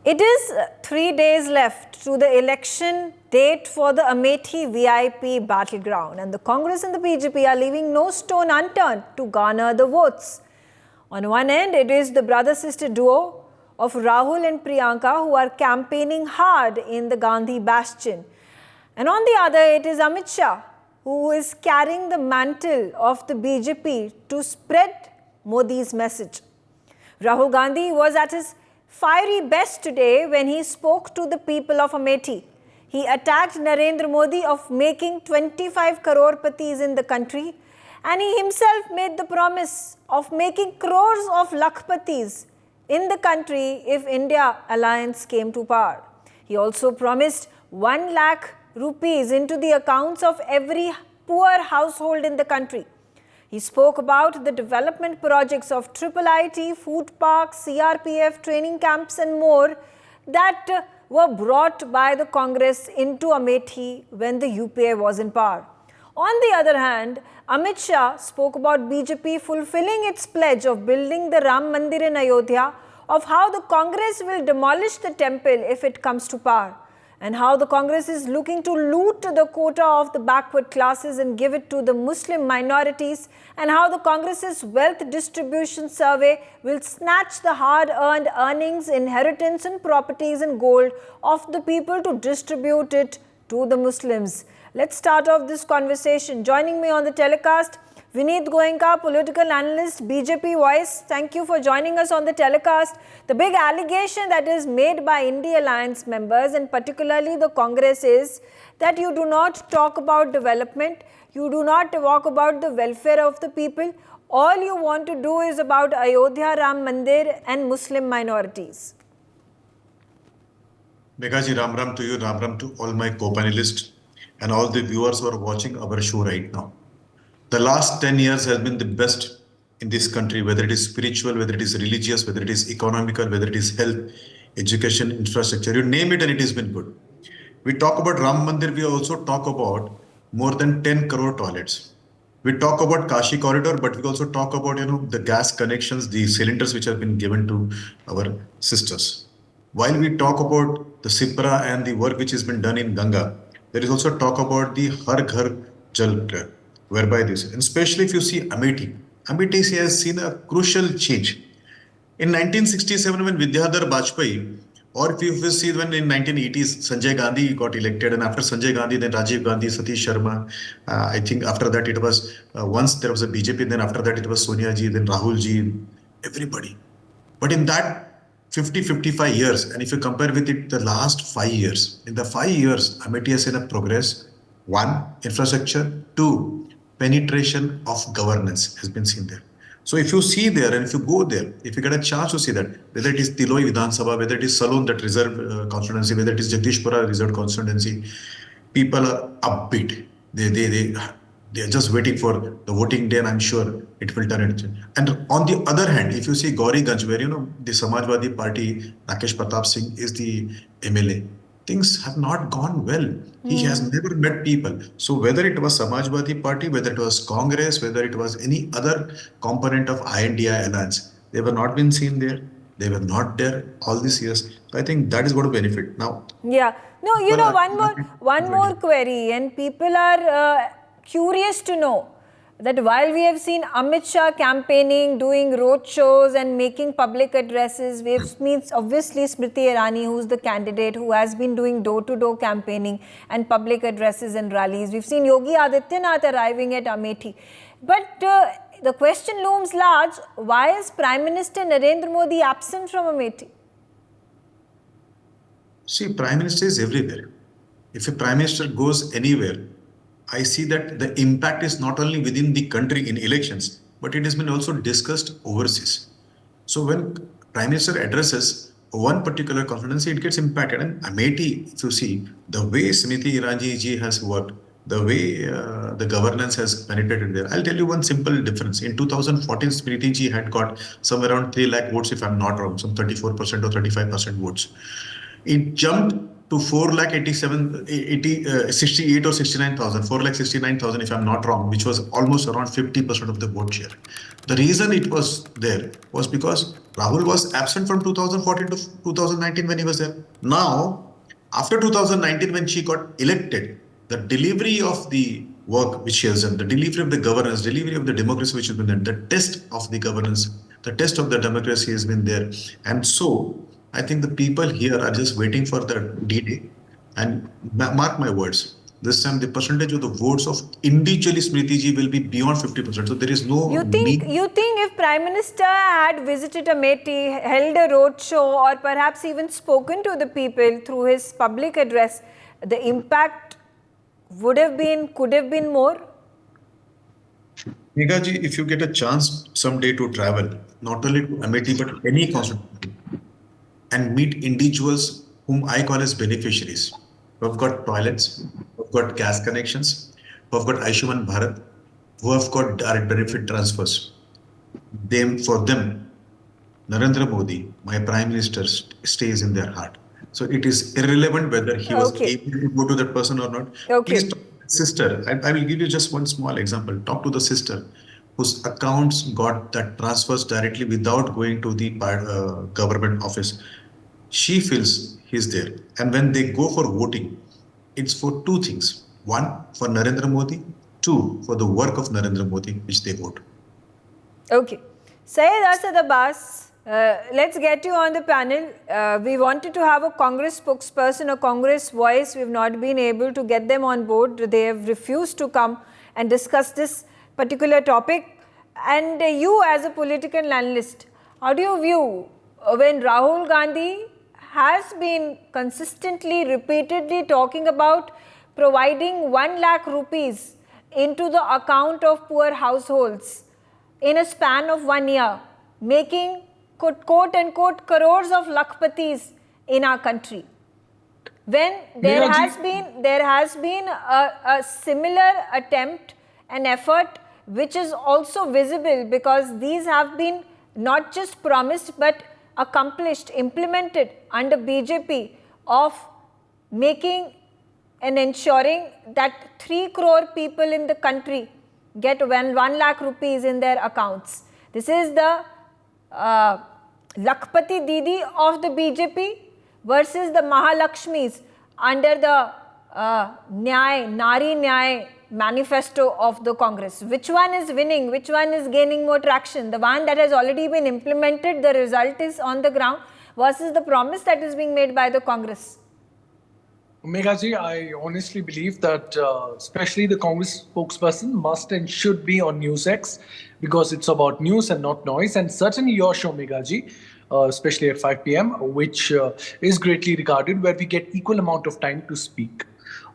It is 3 days left to the election date for the Amethi VIP Battleground, and the Congress and the BJP are leaving no stone unturned to garner the votes. On one end, it is the brother-sister duo of Rahul and Priyanka who are campaigning hard in the Gandhi bastion. And on the other, it is Amit Shah who is carrying the mantle of the BJP to spread Modi's message. Rahul Gandhi was at his fiery best today when he spoke to the people of Amethi. He attacked Narendra Modi of making 25 crores in the country, and he himself made the promise of making crores of lakhpatis in the country if India alliance came to power. He also promised 1 lakh rupees into the accounts of every poor household in the country. He spoke about the development projects of IIIT, food parks, CRPF, training camps and more that were brought by the Congress into Amethi when the UPA was in power. On the other hand, Amit Shah spoke about BJP fulfilling its pledge of building the Ram Mandir in Ayodhya, of how the Congress will demolish the temple if it comes to power, and how the Congress is looking to loot the quota of the backward classes and give it to the Muslim minorities, and how the Congress's wealth distribution survey will snatch the hard-earned earnings, inheritance and properties and gold of the people to distribute it to the Muslims. Let's start off this conversation. Joining me on the telecast, Vineet Goenka, political analyst, BJP Voice. Thank you for joining us on the telecast. The big allegation that is made by India Alliance members, and particularly the Congress, is that you do not talk about development, you do not talk about the welfare of the people. All you want to do is about Ayodhya, Ram Mandir and Muslim minorities. Meghaji, Ram Ram to you, Ram Ram to all my co-panelists and all the viewers who are watching our show right now. The last 10 years has been the best in this country, whether it is spiritual, whether it is religious, whether it is economical, whether it is health, education, infrastructure, you name it and it has been good. We talk about Ram Mandir, we also talk about more than 10 crore toilets. We talk about Kashi corridor, but we also talk about, the gas connections, the cylinders which have been given to our sisters. While we talk about the Sipra and the work which has been done in Ganga, there is also talk about the Har Ghar Jal, whereby this, and especially if you see Amethi has seen a crucial change. In 1967, when Vidyadhar Bajpayee, or if you see when in 1980s, Sanjay Gandhi got elected, and after Sanjay Gandhi, then Rajiv Gandhi, Satish Sharma, I think after that it was, once there was a BJP, then after that it was Sonia ji, then Rahul ji, everybody. But in that 55 years, and if you compare with it the last 5 years, in the 5 years, Amethi has seen a progress. 1, infrastructure. 2, penetration of governance has been seen there. So if you see there and if you go there, if you get a chance to see that, whether it is Tiloi Vidhan Sabha, whether it is Salon, that reserve constituency, whether it is Jagdishpura reserved constituency, people are upbeat. They are just waiting for the voting day, and I'm sure it will turn it. And on the other hand, if you see Gauriganj, where the Samajwadi Party, Rakesh Pratap Singh is the MLA, things have not gone well. He has never met people. So whether it was Samajwadi Party, whether it was Congress, whether it was any other component of INDI alliance, they were not been seen there. They were not there all these years. I think that is going to benefit now. Yeah. No, one more query, and people are curious to know that while we have seen Amit Shah campaigning, doing road shows and making public addresses, we have seen obviously Smriti Irani, who is the candidate who has been doing door-to-door campaigning and public addresses and rallies. We've seen Yogi Adityanath arriving at Amethi. But the question looms large, why is Prime Minister Narendra Modi absent from Amethi? See, Prime Minister is everywhere. If a Prime Minister goes anywhere, I see that the impact is not only within the country in elections, but it has been also discussed overseas. So when Prime Minister addresses one particular constituency, it gets impacted. And Amethi, if you see, the way Smriti Irani ji has worked, the way the governance has penetrated there, I'll tell you one simple difference. In 2014, Smriti ji had got somewhere around 3 lakh votes, if I'm not wrong, some 34% or 35% votes. It jumped to 68 or 69,000, 4,69,000 if I'm not wrong, which was almost around 50% of the vote share. The reason it was there was because Rahul was absent from 2014 to 2019 when he was there. Now, after 2019, when she got elected, the delivery of the work which she has done, the delivery of the governance, delivery of the democracy which has been done, the test of the governance, the test of the democracy has been there. And so I think the people here are just waiting for the D-Day. And mark my words, this time the percentage of the votes of individually Smriti ji will be beyond 50%. So there is no You think if Prime Minister had visited Amethi, held a roadshow, or perhaps even spoken to the people through his public address, the impact could have been more? Megha ji, if you get a chance someday to travel, not only to Amethi but any constituency, and meet individuals whom I call as beneficiaries, who have got toilets, who have got gas connections, who have got Ayushman Bharat, who have got direct benefit transfers. For them, Narendra Modi, my Prime Minister, stays in their heart. So it is irrelevant whether he was able to go to that person or not. Please talk to the sister. I will give you just one small example. Talk to the sister whose accounts got that transfers directly without going to the government office. She feels he's there. And when they go for voting, it's for two things. One, for Narendra Modi. Two, for the work of Narendra Modi, which they vote. Okay. Syed Asad Abbas, let's get you on the panel. We wanted to have a Congress spokesperson, a Congress voice. We've not been able to get them on board. They have refused to come and discuss this particular topic. And you as a political analyst, how do you view when Rahul Gandhi has been consistently, repeatedly talking about providing 1 lakh rupees into the account of poor households in a span of 1 year, making quote unquote crores of lakhpatis in our country? When there has been a similar attempt, an effort which is also visible, because these have been not just promised but accomplished, implemented under BJP, of making and ensuring that 3 crore people in the country get 1 lakh rupees in their accounts. This is the Lakhpati Didi of the BJP versus the Mahalakshmis under the Nari Nyay Manifesto of the Congress. Which one is winning? Which one is gaining more traction? The one that has already been implemented, the result is on the ground, versus the promise that is being made by the Congress? Megha ji, I honestly believe that especially the Congress spokesperson must and should be on NewsX, because it's about news and not noise. And certainly your show, Megha ji, especially at 5 p.m., which is greatly regarded, where we get equal amount of time to speak.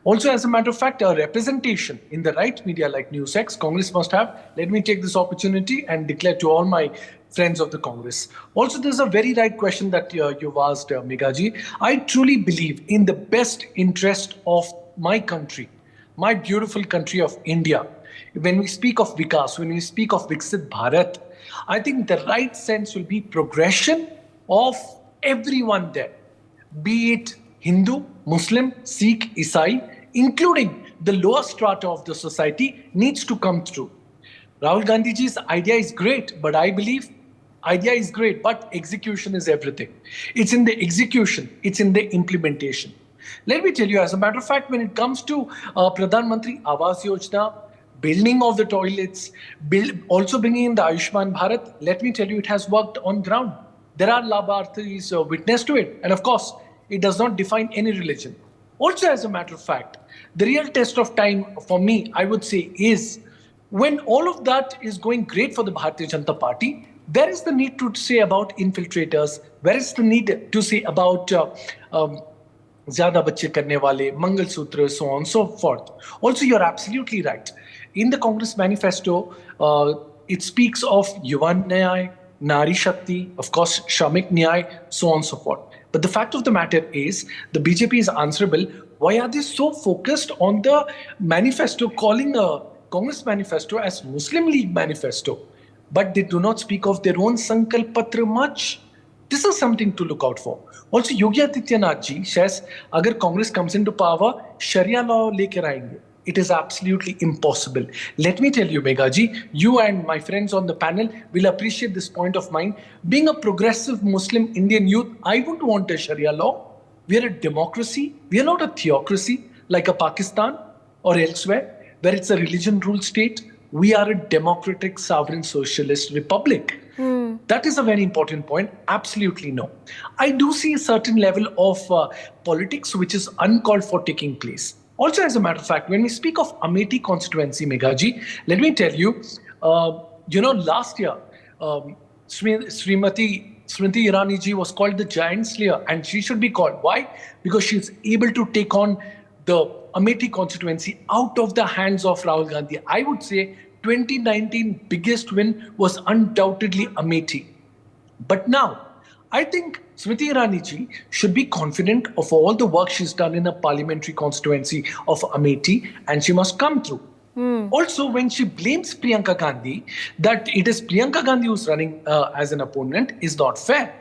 Also, as a matter of fact, a representation in the right media like NewsX, Congress must have. Let me take this opportunity and declare to all my friends of the Congress. Also, there's a very right question that you've asked, Megha ji. I truly believe in the best interest of my country, my beautiful country of India. When we speak of Vikas, when we speak of Viksit Bharat, I think the right sense will be progression of everyone there, be it Hindu, Muslim, Sikh, Isai, including the lower strata of the society, needs to come through. Rahul Gandhiji's idea is great, but I believe idea is great, but execution is everything. It's in the execution, it's in the implementation. Let me tell you, as a matter of fact, when it comes to Pradhan Mantri Awas Yojana, building of the toilets, also bringing in the Ayushman Bharat, let me tell you, it has worked on ground. There are Labharthis witness to it. And of course, it does not define any religion. Also, as a matter of fact, the real test of time for me, I would say, is when all of that is going great for the Bharatiya Janata Party, where is the need to say about infiltrators? Where is the need to say about Zyada Bachche Karne Wale, Mangal Sutra, so on and so forth? Also, you're absolutely right. In the Congress manifesto, it speaks of Yuvan Nyay, Nari Shakti, of course, Shramik Nyay, so on and so forth. But the fact of the matter is, the BJP is answerable. Why are they so focused on the manifesto, calling a Congress manifesto as Muslim League manifesto? But they do not speak of their own Sankalp Patra much. This is something to look out for. Also, Yogi Adityanath ji says, agar Congress comes into power, Sharia law lekar aayenge. It is absolutely impossible. Let me tell you, Meghaji, you and my friends on the panel will appreciate this point of mine. Being a progressive Muslim Indian youth, I wouldn't want a Sharia law. We are a democracy. We are not a theocracy like a Pakistan or elsewhere, where it's a religion-ruled state. We are a democratic, sovereign, socialist republic. That is a very important point. Absolutely no. I do see a certain level of politics which is uncalled for taking place. Also, as a matter of fact, when we speak of Amethi constituency, Meghaji, let me tell you, last year, Smriti Irani ji was called the giant slayer, and she should be called. Why? Because she's able to take on the Amethi constituency out of the hands of Rahul Gandhi. I would say 2019 biggest win was undoubtedly Amethi. But now, I think Smriti Irani ji should be confident of all the work she's done in a parliamentary constituency of Amethi, and she must come through. Also, when she blames Priyanka Gandhi, that it is Priyanka Gandhi who's running as an opponent is not fair.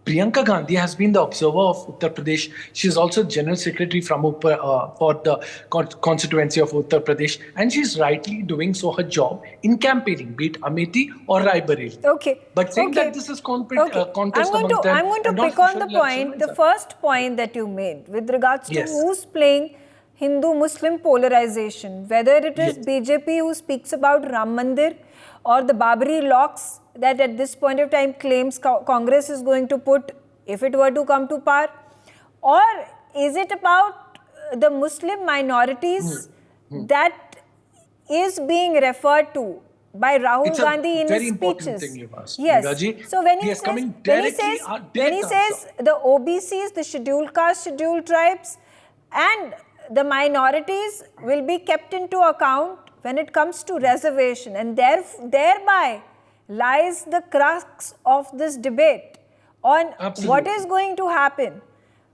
Priyanka Gandhi has been the observer of Uttar Pradesh. She is also General Secretary for the constituency of Uttar Pradesh, and she is rightly doing so her job in campaigning, be it Amethi or Rae Bareli. Okay. But saying that this is contest among them. I'm going to pick on the point, the first point that you made with regards to who's playing Hindu-Muslim polarization, whether it is BJP who speaks about Ram Mandir or the Babri locks that at this point of time claims Congress is going to put if it were to come to power, or is it about the Muslim minorities that is being referred to by Rahul Gandhi in his speeches? Thing you've asked, yes. Meghaji. So when he says the OBCs, the scheduled caste, scheduled tribes, and the minorities will be kept into account when it comes to reservation, and thereby lies the crux of this debate on what is going to happen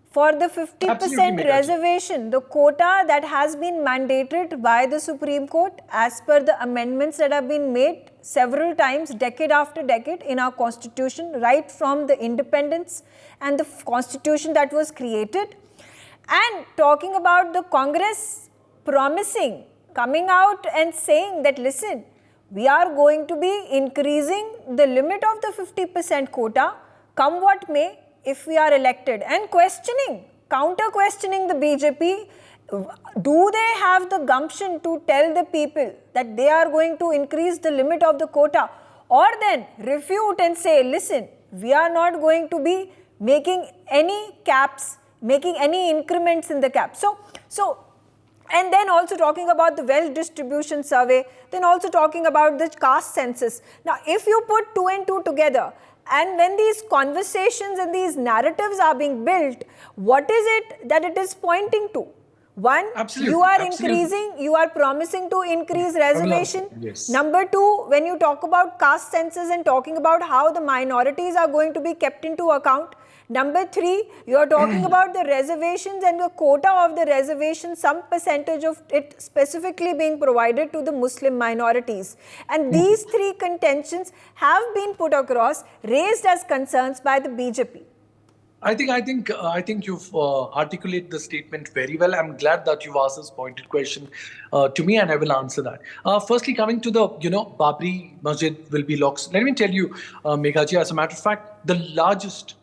for the 50% reservation, the quota that has been mandated by the Supreme Court as per the amendments that have been made several times, decade after decade in our constitution, right from the independence and the constitution that was created. And talking about the Congress promising, coming out and saying that, listen, we are going to be increasing the limit of the 50% quota, come what may, if we are elected, and questioning, counter-questioning the BJP. Do they have the gumption to tell the people that they are going to increase the limit of the quota, or then refute and say, listen, we are not going to be making any caps, making any increments in the cap. And then also talking about the wealth distribution survey, then also talking about the caste census. Now, if you put two and two together, and when these conversations and these narratives are being built, what is it that it is pointing to? One, you are increasing, you are promising to increase reservation. Yes. Number two, when you talk about caste census and talking about how the minorities are going to be kept into account. Number three, you are talking about the reservations and the quota of the reservation, some percentage of it specifically being provided to the Muslim minorities. And these three contentions have been put across, raised as concerns by the BJP. I think you've articulated the statement very well. I'm glad that you've asked this pointed question to me, and I will answer that. Firstly, coming to the, Babri Masjid will be locks. Let me tell you, Meghaji, as a matter of fact, the largest,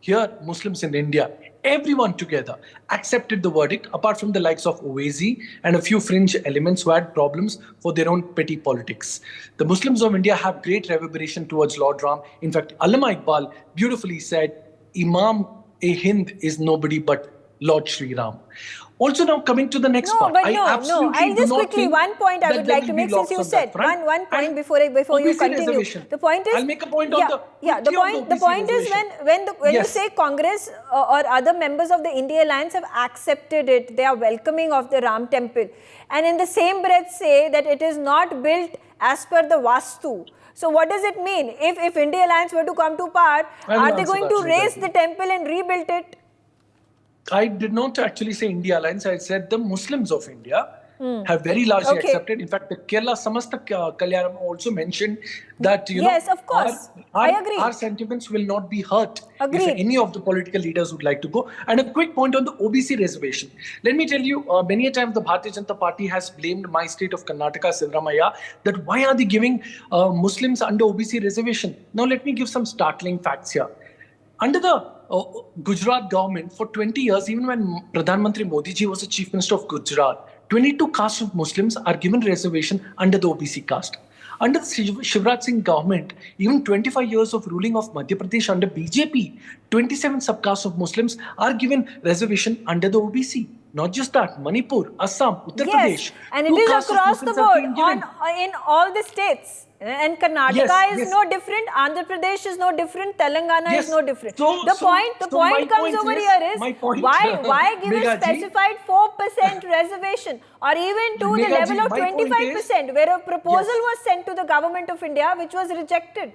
here Muslims in India, everyone together accepted the verdict, apart from the likes of Owaisi and a few fringe elements who had problems for their own petty politics. The Muslims of India have great reverberation towards Lord Ram. In fact, Allama Iqbal beautifully said, Imam-e-Hind is nobody but Lord Sri Ram. Also, now coming to the next part. I'll just quickly, one point I would like to make, since you said one point before you continue. The point is, I'll make a point on the point is when you say Congress or other members of the India Alliance have accepted it, they are welcoming of the Ram temple, and in the same breath say that it is not built as per the Vastu. So what does it mean? If India Alliance were to come to power, are they going to raise the temple and rebuild it? I did not actually say India Alliance. I said the Muslims of India have very largely Okay. accepted. In fact, the Kerala Samasta Kalyanam also mentioned that, Yes, of course. I agree. Our sentiments will not be hurt Agreed. if any of the political leaders would like to go. And a quick point on the OBC reservation. Let me tell you, many a times the Bharatiya Janata Party has blamed my state of Karnataka, Siddaramaiah, that why are they giving Muslims under OBC reservation? Now, let me give some startling facts here. Under the Gujarat government, for 20 years, even when Pradhan Mantri Modi ji was the Chief Minister of Gujarat, 22 castes of Muslims are given reservation under the OBC caste. Under the Shivraj Singh government, even 25 years of ruling of Madhya Pradesh under BJP, 27 subcastes of Muslims are given reservation under the OBC. Not just that, Manipur, Assam, Uttar Pradesh. Yes, and it is across the board in all the states. And Karnataka is no different, Andhra Pradesh is no different, Telangana is no different. The point comes over here is why give a specified 4% reservation or even to the level of 25% where a proposal was sent to the government of India which was rejected.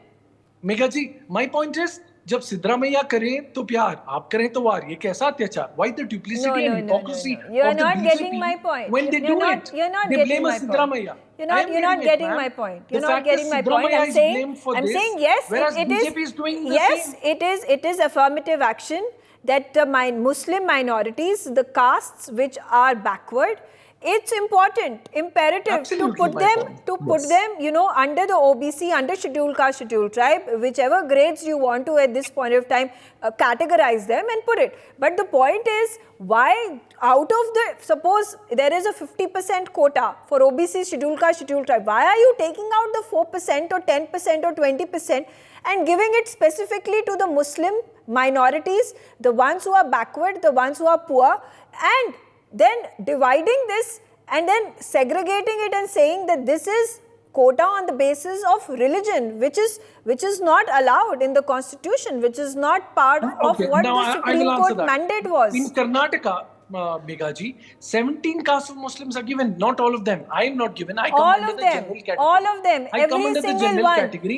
Megha ji, my point is, जब सिद्धरामैया करें तो प्यार, आप करें तो वार, ये कैसा अत्याचार? Why the duplicity and hypocrisy of the BJP? You are not getting my point. When they do it, they blame us Siddaramaiah. You're not getting my point. You're not getting my point. I'm saying yes, it is affirmative action that the Muslim minorities, the castes which are backward, it's important, imperative Absolutely to put them, you know, under the OBC, under scheduled caste, scheduled tribe, whichever grades you want to at this point of time categorize them and put it. But the point is, why out of the, suppose there is a 50% quota for OBC, scheduled caste, scheduled tribe, why are you taking out the 4% or 10% or 20% and giving it specifically to the Muslim minorities, the ones who are backward, the ones who are poor, and then dividing this and then segregating it and saying that this is quota on the basis of religion, which is not allowed in the constitution, which is not part of what the Supreme Court mandate was. In Karnataka, Megha ji, 17 castes of Muslims are given, not all of them. I am not given. I come under the general category. All of them.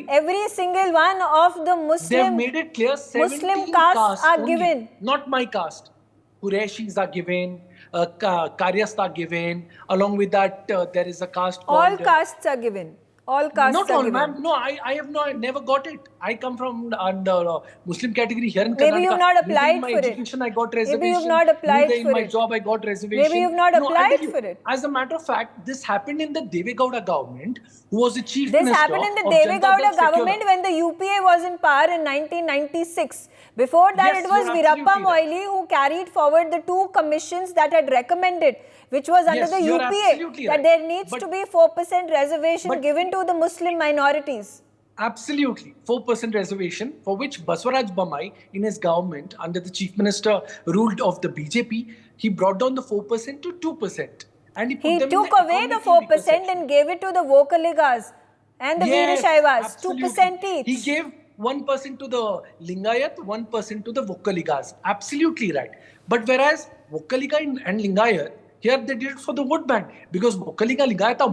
Every single one of the Muslim, they have made it clear 17 castes are given. Not my caste. Qureshis are given. Karyast are given. Along with that, there is a caste called... All castes are given. All castes not are all, given. ma'am. No, I have never got it. I come from under Muslim category here in Karnataka. Maybe you've not applied for it. In my education, I got reservation. Maybe you've not applied for it. In my job, I got reservation. Maybe you've not applied for it. As a matter of fact, this happened in the Deve Gowda government, who was the chief minister. This happened in the Deve Gowda government when the UPA was in power in 1996. Before that, it was Virappa Moily who carried forward the two commissions that had recommended, which was under the UPA, that there needs to be 4% reservation given to the Muslim minorities. Absolutely. 4% reservation, for which Baswaraj Bommai, in his government, under the chief minister ruled of the BJP, he brought down the 4% to 2%. And he took away the 4% and gave it to the Vokaligas and the Veerashaivas, 2% each. He gave 1% to the Lingayat, 1% to the Vokaligas. Absolutely right. But whereas Vokaliga and Lingayat, here they did it for the vote bank, because Vokaliga Lingayat are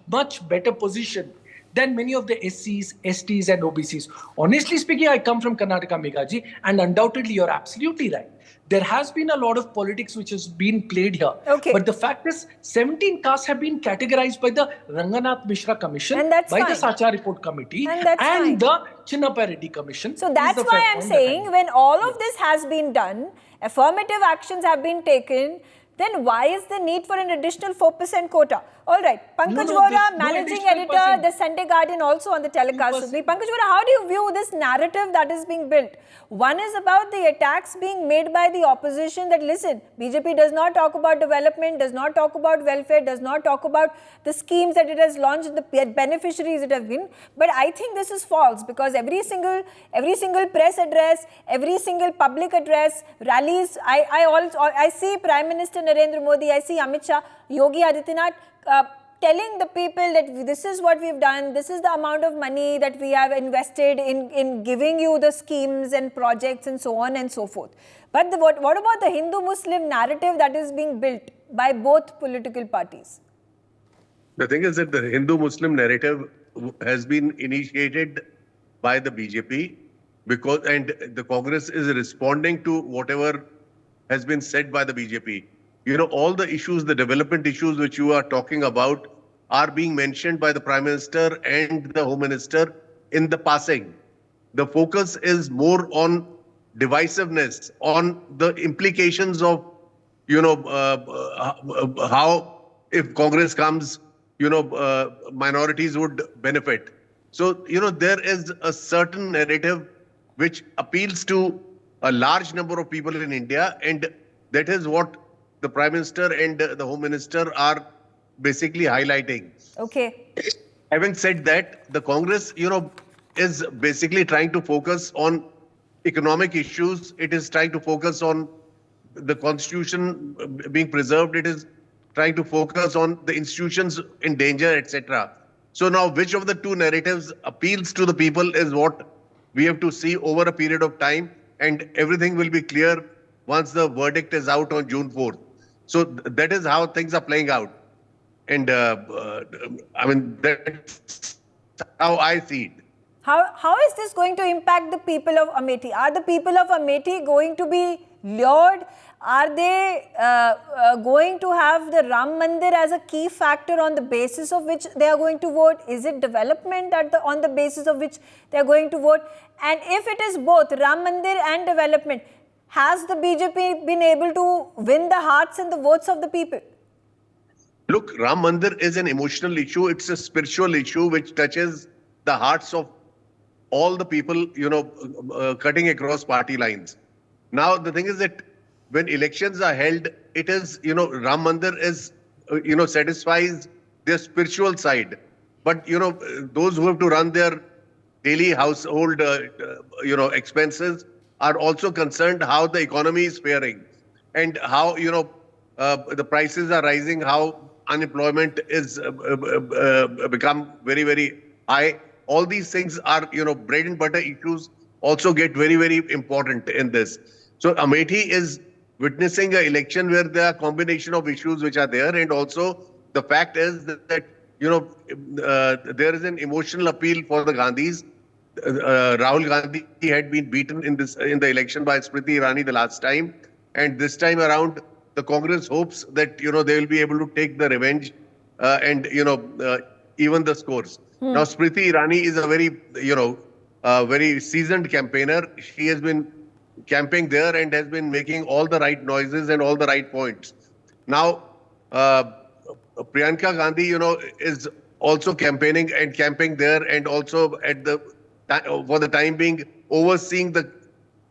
much better position than many of the SCs, STs and OBCs. Honestly speaking, I come from Karnataka, Megha ji, and undoubtedly you're absolutely right. There has been a lot of politics which has been played here. Okay. But the fact is, 17 castes have been categorized by the Ranganath Mishra Commission, by the Sacha Report Committee, and the Chinnappa Reddy Commission. So that's why I'm saying, when all of this has been done, affirmative actions have been taken, then why is the need for an additional 4% quota? All right, Pankaj Vora, managing editor, the Sunday Guardian, also on the telecast with me. Pankaj Vora, how do you view this narrative that is being built? One is about the attacks being made by the opposition that, listen, BJP does not talk about development, does not talk about welfare, does not talk about the schemes that it has launched, the beneficiaries it has been. But I think this is false, because every single press address, every single public address, rallies, I see Prime Minister Narendra Modi, I see Amit Shah, Yogi Adityanath, telling the people that this is what we've done, this is the amount of money that we have invested in giving you the schemes and projects and so on and so forth. But what about the Hindu-Muslim narrative that is being built by both political parties? The thing is that the Hindu-Muslim narrative has been initiated by the BJP, and the Congress is responding to whatever has been said by the BJP. all the issues, the development issues which you are talking about are being mentioned by the Prime Minister and the Home Minister in the passing. The focus is more on divisiveness, on the implications of, how if Congress comes, minorities would benefit. So, there is a certain narrative which appeals to a large number of people in India, and that is what the Prime Minister and the Home Minister are basically highlighting. Okay. Having said that, the Congress, is basically trying to focus on economic issues. It is trying to focus on the constitution being preserved. It is trying to focus on the institutions in danger, etc. So now, which of the two narratives appeals to the people is what we have to see over a period of time, and everything will be clear once the verdict is out on June 4th. So that is how things are playing out. And that's how I see it. How is this going to impact the people of Amethi? Are the people of Amethi going to be lured? Are they going to have the Ram Mandir as a key factor on the basis of which they are going to vote? Is it development on the basis of which they are going to vote? And if it is both Ram Mandir and development, has the BJP been able to win the hearts and the votes of the people? Look, Ram Mandir is an emotional issue. It's a spiritual issue which touches the hearts of all the people, cutting across party lines. Now, the thing is that when elections are held, it is, Ram Mandir is, satisfies their spiritual side. But, those who have to run their daily household, expenses are also concerned how the economy is faring and how, the prices are rising, how unemployment is become very, very high. All these things are, bread and butter issues also get very, very important in this. So Amethi is witnessing an election where there are a combination of issues which are there, and also the fact is that there is an emotional appeal for the Gandhis. Rahul Gandhi had been beaten in the election by Smriti Irani the last time, and this time around the Congress hopes that they will be able to take the revenge and even the scores. Now Smriti Irani is a very seasoned campaigner. She has been camping there and has been making all the right noises and all the right points. Now Priyanka Gandhi, is also campaigning and camping there, and also for the time being overseeing the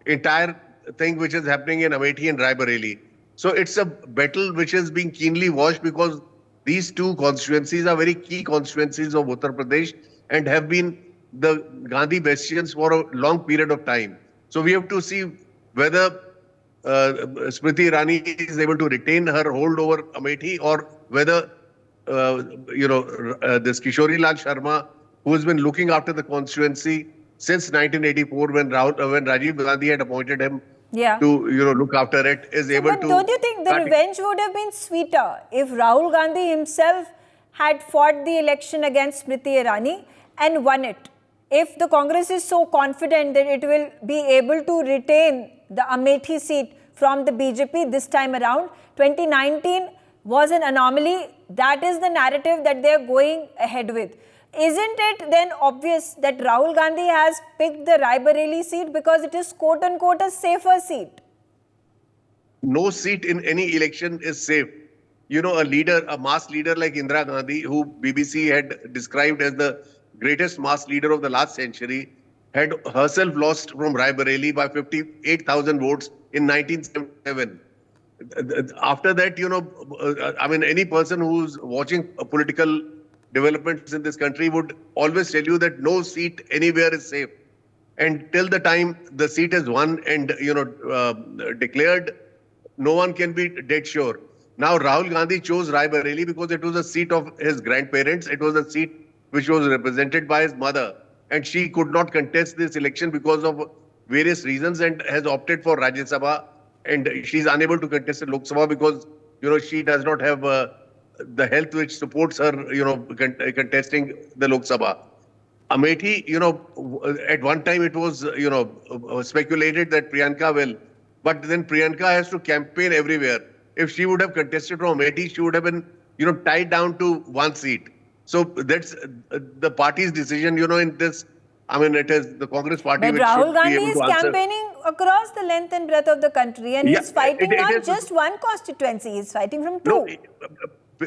entire thing which is happening in Amethi and Rae Bareli. So it's a battle which is being keenly watched, because these two constituencies are very key constituencies of Uttar Pradesh and have been the Gandhi bastions for a long period of time. So we have to see whether Smriti Irani is able to retain her hold over Amethi, or whether this Kishori Lal Sharma, who has been looking after the constituency since 1984 when Rajiv Gandhi had appointed him to look after it, is able to. But don't you think the revenge would have been sweeter if Rahul Gandhi himself had fought the election against Smriti Irani and won it? If the Congress is so confident that it will be able to retain the Amethi seat from the BJP this time around, 2019 was an anomaly. That is the narrative that they are going ahead with. Isn't it then obvious that Rahul Gandhi has picked the Rae Bareli seat because it is quote-unquote a safer seat? No seat in any election is safe. A mass leader like Indira Gandhi, who BBC had described as the greatest mass leader of the last century, had herself lost from Rae Bareli by 58,000 votes in 1977. After that, any person who's watching political developments in this country would always tell you that no seat anywhere is safe. And till the time the seat is won and, declared, no one can be dead sure. Now, Rahul Gandhi chose Rae Bareli because it was a seat of his grandparents. It was a seat which was represented by his mother. And she could not contest this election because of various reasons and has opted for Rajya Sabha. And she's unable to contest in Lok Sabha because, she does not have the health which supports her, contesting the Lok Sabha. Amethi, at one time it was, speculated that Priyanka will. But then Priyanka has to campaign everywhere. if she would have contested from Amethi, she would have been, tied down to one seat. So that's the party's decision, in this. I mean, it is the Congress party but which Rahul should Gandhi be able is to answer. campaigning across the length and breadth of the country, and he's fighting not just one constituency, he's fighting from two. No,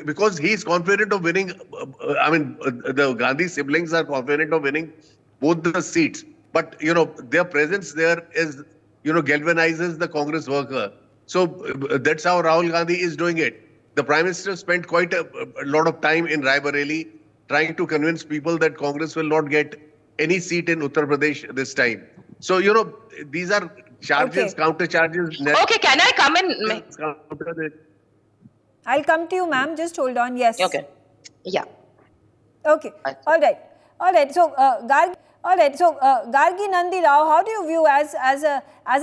because he's confident of winning. The Gandhi siblings are confident of winning both the seats. But, their presence there is, galvanizes the Congress worker. So that's how Rahul Gandhi is doing it. The Prime Minister spent quite a lot of time in Rae Bareli trying to convince people that Congress will not get any seat in Uttar Pradesh this time. So, these are charges, counter charges. Okay, can I come in? I'll come to you, ma'am. Just hold on. Yes. Okay. Yeah. Okay. All right. So, Gargi Nandi Rao, how do you view as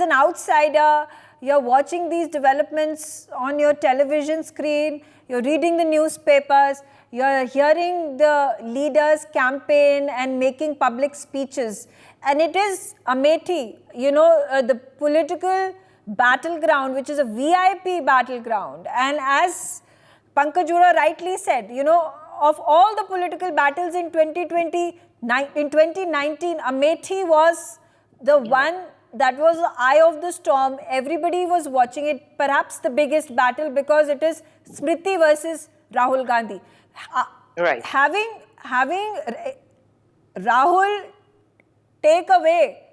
an outsider? You're watching these developments on your television screen. You're reading the newspapers. You're hearing the leaders campaign and making public speeches. And it is Amethi, the political battleground, which is a VIP battleground. And as Pankajura rightly said, of all the political battles in 2019, Amethi was the one that was the eye of the storm. Everybody was watching it, perhaps the biggest battle, because it is Smriti versus Rahul Gandhi. Right. Having Rahul take away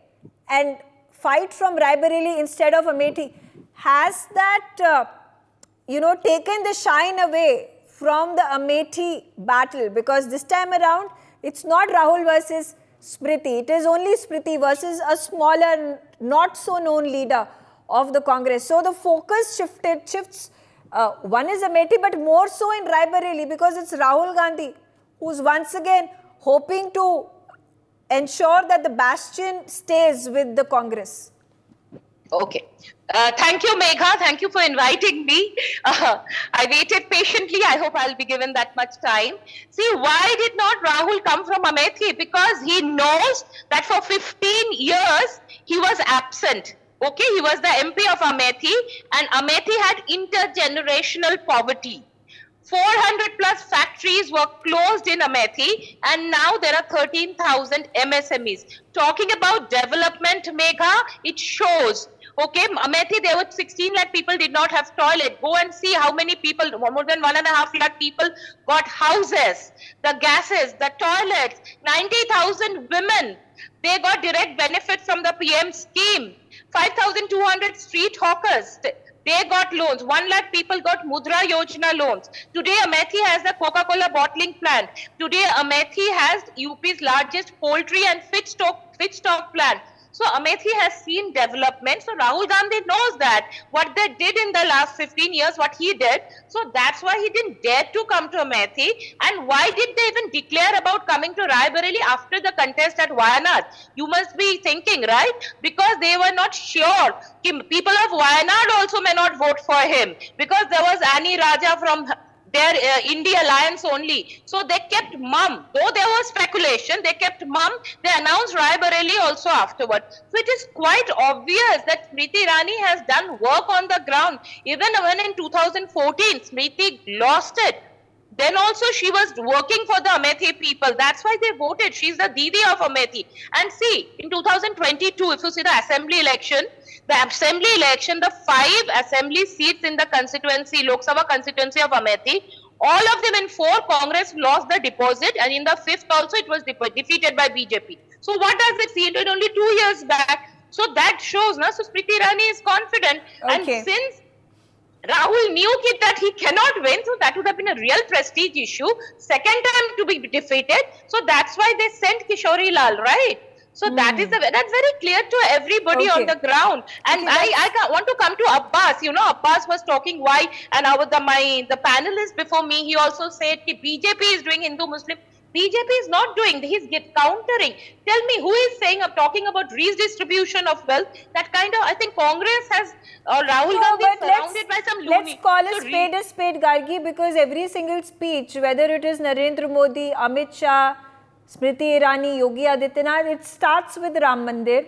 and fight from Rae Bareli instead of Amethi, has that, taken the shine away from the Amethi battle? Because this time around, it's not Rahul versus Smriti. It is only Smriti versus a smaller, not so known leader of the Congress. So the focus shifts. One is Amethi, but more so in Rae Bareli, because it's Rahul Gandhi who's once again hoping to ensure that the bastion stays with the Congress. Okay. Thank you, Megha. Thank you for inviting me. I waited patiently. I hope I'll be given that much time. See, why did not Rahul come from Amethi? Because he knows that for 15 years, he was absent. Okay, he was the MP of Amethi, and Amethi had intergenerational poverty. 400 plus factories were closed in Amethi, and now there are 13,000 MSMEs. Talking about development, Megha, it shows. Okay, Amethi, there were 16 lakh people did not have toilet. Go and see how many people, more than 1.5 lakh people got houses, the gases, the toilets, 90,000 women. They got direct benefit from the PM scheme. 5,200 street hawkers, they got loans. 1 lakh people got Mudra Yojana loans. Today, Amethi has the Coca-Cola bottling plant. Today, Amethi has UP's largest poultry and fish stock plant. So Amethi has seen development. So Rahul Gandhi knows that what they did in the last 15 years, what he did. So that's why he didn't dare to come to Amethi. And why did they even declare about coming to Rae Bareli after the contest at Wayanad? You must be thinking, right? Because they were not sure. People of Wayanad also may not vote for him, because there was Annie Raja from their India alliance only. So they kept mum. Though there was speculation, they kept mum. They announced Rae Bareli also afterward. So it is quite obvious that Smriti Irani has done work on the ground. Even when in 2014, Smriti lost it, then also she was working for the Amethi people. That's why they voted. She's the Didi of Amethi. And see, in 2022, if you see the assembly election, the 5 assembly seats in the constituency, Lok Sabha constituency of Amethi, all of them in 4, Congress lost the deposit, and in the 5th also it was defeated by BJP. So what does it see? It was only 2 years back. So that shows, so Smriti Irani is confident. Okay. And since Rahul knew that he cannot win, so that would have been a real prestige issue. Second time to be defeated, so that's why they sent Kishori Lal, right? So that's very clear to everybody on the ground. And I want to come to Abbas. Abbas was talking why, and the panelist before me, he also said that BJP is doing Hindu-Muslim. BJP is not doing, he's countering. Tell me, who is talking about redistribution of wealth? That kind of, I think Congress has, Rahul Gandhi is surrounded by some loony. Let's call a spade, Gargi, because every single speech, whether it is Narendra Modi, Amit Shah, Smriti Irani, Yogi Adityanath, it starts with Ram Mandir.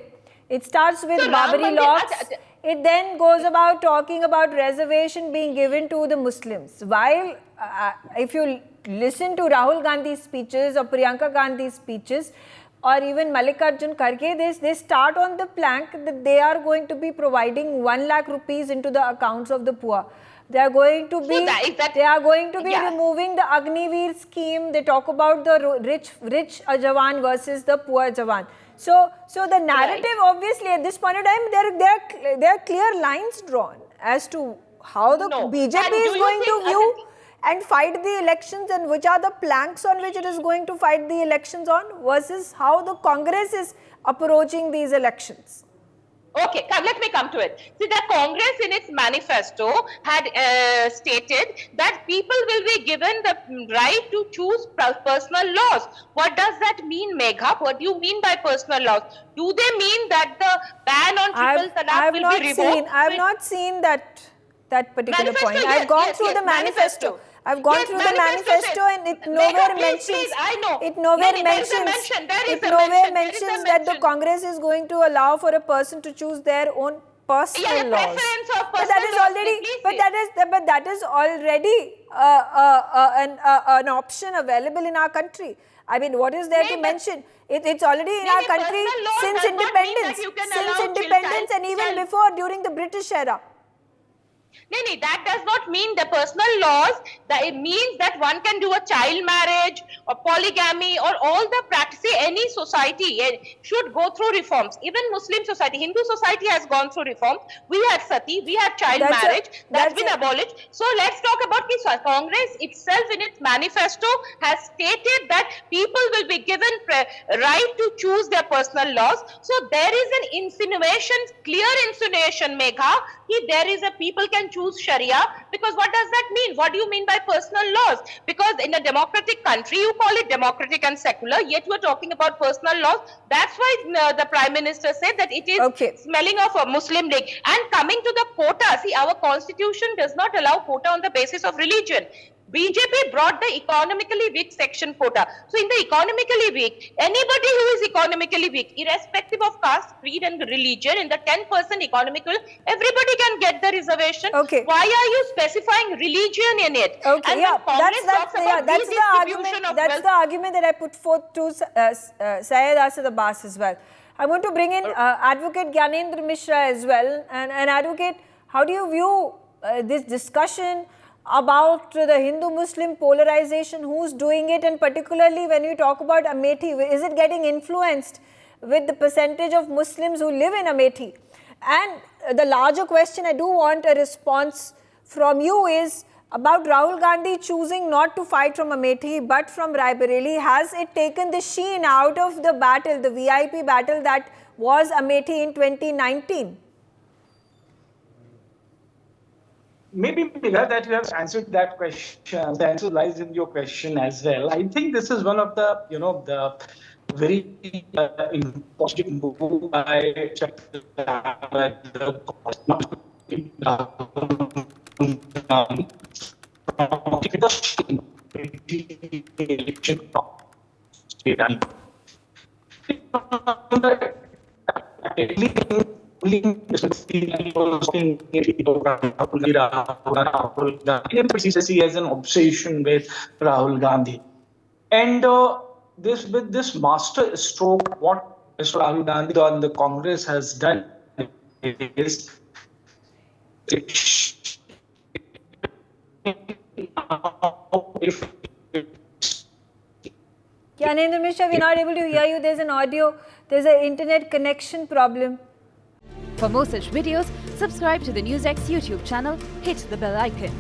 It starts with Babari laws. it then goes about talking about reservation being given to the Muslims. While if you listen to Rahul Gandhi's speeches or Priyanka Gandhi's speeches or even Mallikarjun Kharge, they start on the plank that they are going to be providing 1 lakh rupees into the accounts of the poor. They are going to be, removing the Agniveer scheme. They talk about the rich Jawan versus the poor Jawan. So the narrative, obviously, at this point of time, there are clear lines drawn as to how the BJP is going to view and fight the elections, and which are the planks on which it is going to fight the elections on, versus how the Congress is approaching these elections. Okay, let me come to it. See, the Congress in its manifesto had stated that people will be given the right to choose personal laws. What does that mean, Megha? What do you mean by personal laws? Do they mean that the ban on triple talaq will be revoked? I have not seen that particular point. I have gone through the manifesto. I've gone through the manifesto, and it nowhere mentions. It nowhere mentions that the Congress is going to allow for a person to choose their own personal laws. But that is already an option available in our country. I mean, what is there to mention? It's already in our country since independence, and even before, during the British era. No, that does not mean the personal laws. That it means that one can do a child marriage or polygamy or all the practice. Any society should go through reforms. Even Muslim society, Hindu society has gone through reforms. We had sati, we had child marriage. That's been abolished. So let's talk about this. Congress itself in its manifesto has stated that people will be given right to choose their personal laws. So there is an insinuation, clear insinuation, Megha, there is a people can choose Sharia, because what does that mean? What do you mean by personal laws? Because in a democratic country, you call it democratic and secular, yet you are talking about personal laws. That's why the Prime Minister said that it is smelling of a Muslim League. And coming to the quota, see, our constitution does not allow quota on the basis of religion. BJP brought the economically weak section quota. So in the economically weak, anybody who is economically weak, irrespective of caste, creed and religion, in the 10% economical, everybody can get the reservation. Okay. Why are you specifying religion in it? Okay, and that's the argument that I put forth to Syed Asad Abbas as well. I want to bring in Advocate Gyanendra Mishra as well. And Advocate, how do you view this discussion about the Hindu-Muslim polarization, who's doing it, and particularly when you talk about Amethi, is it getting influenced with the percentage of Muslims who live in Amethi? And the larger question I do want a response from you is about Rahul Gandhi choosing not to fight from Amethi but from Rae Bareli. Has it taken the sheen out of the battle, the VIP battle that was Amethi in 2019? Maybe, Megha, that you have answered that question. The answer lies in your question as well. I think this is one of the, the very important move by PCC has an obsession with Rahul Gandhi, and with this master stroke, what Mr. Rahul Gandhi and the Congress has done is Gyanendra Mishra, we're not able to hear you. There's an internet connection problem. For more such videos, subscribe to the NewsX YouTube channel, hit the bell icon.